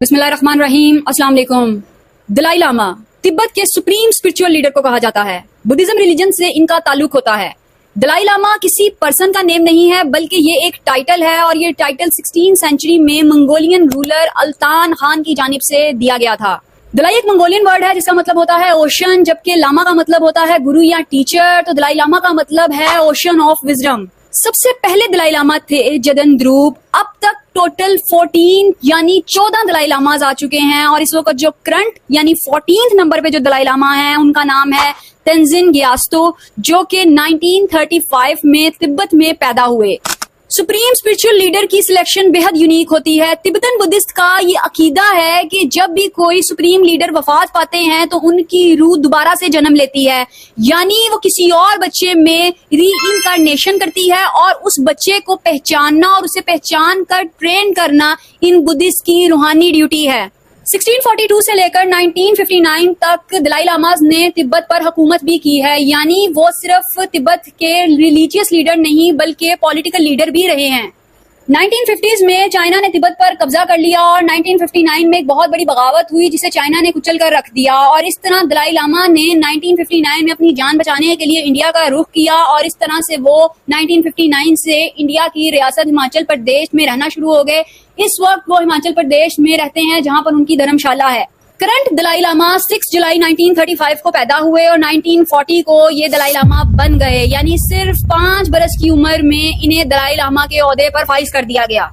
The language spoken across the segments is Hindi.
बिस्मिल्लाहिर्रहमानिर्रहीम, अस्सलाम वालेकुम। दलाई लामा तिब्बत के सुप्रीम स्पिरिचुअल लीडर को कहा जाता है। बुद्धिज्म रिलीजन से इनका ताल्लुक होता है। दलाई लामा किसी पर्सन का नेम नहीं है, बल्कि ये एक टाइटल है और ये टाइटल 16वीं सेंचुरी में मंगोलियन रूलर अल्तान खान की जानिब से दिया गया था। दलाई एक मंगोलियन वर्ड है जिसका मतलब होता है ओशन, जबकि लामा का मतलब होता है गुरु या टीचर। तो दलाई लामा का मतलब है ओशन ऑफ विजडम। सबसे पहले दलाई लामा थे जदन द्रूप। अब तक टोटल 14 यानी 14 दलाई लामाज आ चुके हैं और इस वक्त जो करंट यानी 14th नंबर पे जो दलाई लामा है उनका नाम है तेंजिन ग्यात्सो, जो कि 1935 में तिब्बत में पैदा हुए। सुप्रीम स्पिरिचुअल लीडर की सिलेक्शन बेहद यूनिक होती है। तिब्बतन बुद्धिस्ट का ये अकीदा है कि जब भी कोई सुप्रीम लीडर वफात पाते हैं तो उनकी रूह दोबारा से जन्म लेती है, यानी वो किसी और बच्चे में री इनकारनेशन करती है और उस बच्चे को पहचानना और उसे पहचान कर ट्रेन करना इन बुद्धिस्ट की रूहानी ड्यूटी है। 1642 से लेकर 1959 तक दलाई लामाज ने तिब्बत पर हुकूमत भी की है, यानी वो सिर्फ तिब्बत के रिलीजियस लीडर नहीं बल्कि पॉलिटिकल लीडर भी रहे हैं। 1950s में चाइना ने तिब्बत पर कब्जा कर लिया और 1959 में एक बहुत बड़ी बगावत हुई जिसे चाइना ने कुचल कर रख दिया और इस तरह दलाई लामा ने 1959 में अपनी जान बचाने के लिए इंडिया का रुख किया और इस तरह से वो 1959 से इंडिया की रियासत हिमाचल प्रदेश में रहना शुरू हो गए। इस वक्त वो हिमाचल प्रदेश में रहते हैं जहां पर उनकी धर्मशाला है। करंट दलाई लामा 6 जुलाई 1935 को पैदा हुए और 1940 को ये दलाई लामा बन गए, यानी सिर्फ 5 बरस की उम्र में इन्हें दलाई लामा के ओहदे पर फाइज कर दिया गया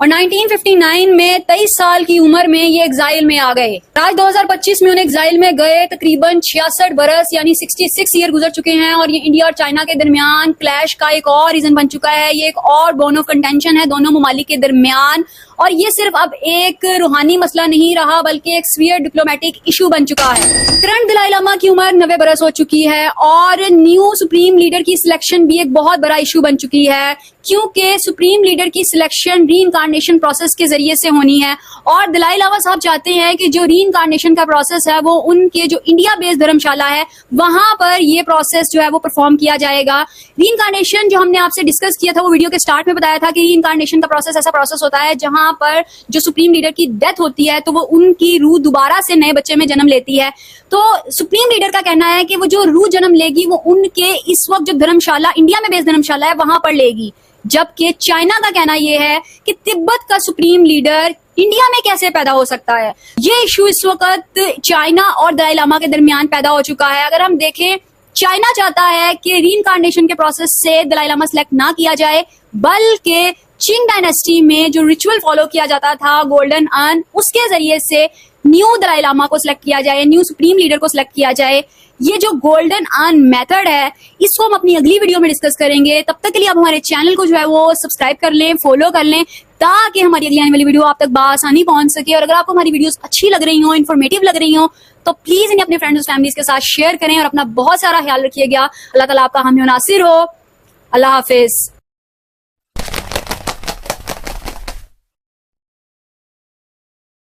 और 1959 में 23 साल की उम्र में ये एग्जाइल में आ गए। आज 2025 में उन्हें एग्जाइल में गए तकरीबन 66 बरस यानी 66 ईयर गुजर चुके हैं और ये इंडिया और चाइना के दरमियान क्लैश का एक और रीजन बन चुका है। ये एक और बोन ऑफ कंटेंशन है दोनों ममालिक के दरमियान और ये सिर्फ अब एक रूहानी मसला नहीं रहा बल्कि एक स्फीयर डिप्लोमेटिक इशू बन चुका है। करंट दलाई लामा की उम्र 90 बरस हो चुकी है और न्यू सुप्रीम लीडर की सिलेक्शन भी एक बहुत बड़ा इशू बन चुकी है, क्योंकि सुप्रीम लीडर की सिलेक्शन री इनकारनेशन प्रोसेस के जरिए से होनी है और दलाई लामा साहब चाहते हैं कि जो री इनकारनेशन का प्रोसेस है वो उनके जो इंडिया बेस्ड धर्मशाला है वहां पर ये प्रोसेस जो है वो परफॉर्म किया जाएगा। री इनकारनेशन जो हमने आपसे डिस्कस किया था वो वीडियो के स्टार्ट में बताया था कि री इनकारनेशन का प्रोसेस ऐसा प्रोसेस होता है जहां पर जो सुप्रीम लीडर की डेथ होती है तो वो उनकी रूह दोबारा से नए बच्चे में जन्म लेती है। तो सुप्रीम लीडर का कहना है कि वो जो रूह जन्म लेगी वो उनके इस वक्त जो धर्मशाला इंडिया में बेस्ड धर्मशाला है वहां पर लेगी, जबकि चाइना का कहना यह है कि तिब्बत का सुप्रीम लीडर इंडिया में कैसे पैदा हो सकता है। ये इशू इस वक्त चाइना और दलाई लामा के दरमियान पैदा हो चुका है। अगर हम देखें, चाइना चाहता है कि री इनकारनेशन के प्रोसेस से दलाई लामा सिलेक्ट ना किया जाए बल्कि चिंग डायनेस्टी में जो रिचुअल फॉलो किया जाता था गोल्डन अर्न, उसके जरिए से न्यू दलाई लामा को सिलेक्ट किया जाए, न्यू सुप्रीम लीडर को सिलेक्ट किया जाए। ये जो गोल्डन अर्न मेथड है इसको हम अपनी अगली वीडियो में डिस्कस करेंगे। तब तक के लिए आप हमारे चैनल को जो है वो सब्सक्राइब कर लें, फॉलो कर लें, ताकि हमारी अगली आने वाली वीडियो आप तक बआसानी पहुंच सके। और अगर आपको हमारी वीडियोस अच्छी लग रही हो, इन्फॉर्मेटिव लग रही हो, तो प्लीज इन्हें अपने फ्रेंड्स और फैमिलीज के साथ शेयर करें और अपना बहुत सारा ख्याल रखिएगा। अल्लाह ताला आपका हामी नासिर हो। अल्लाह हाफिज।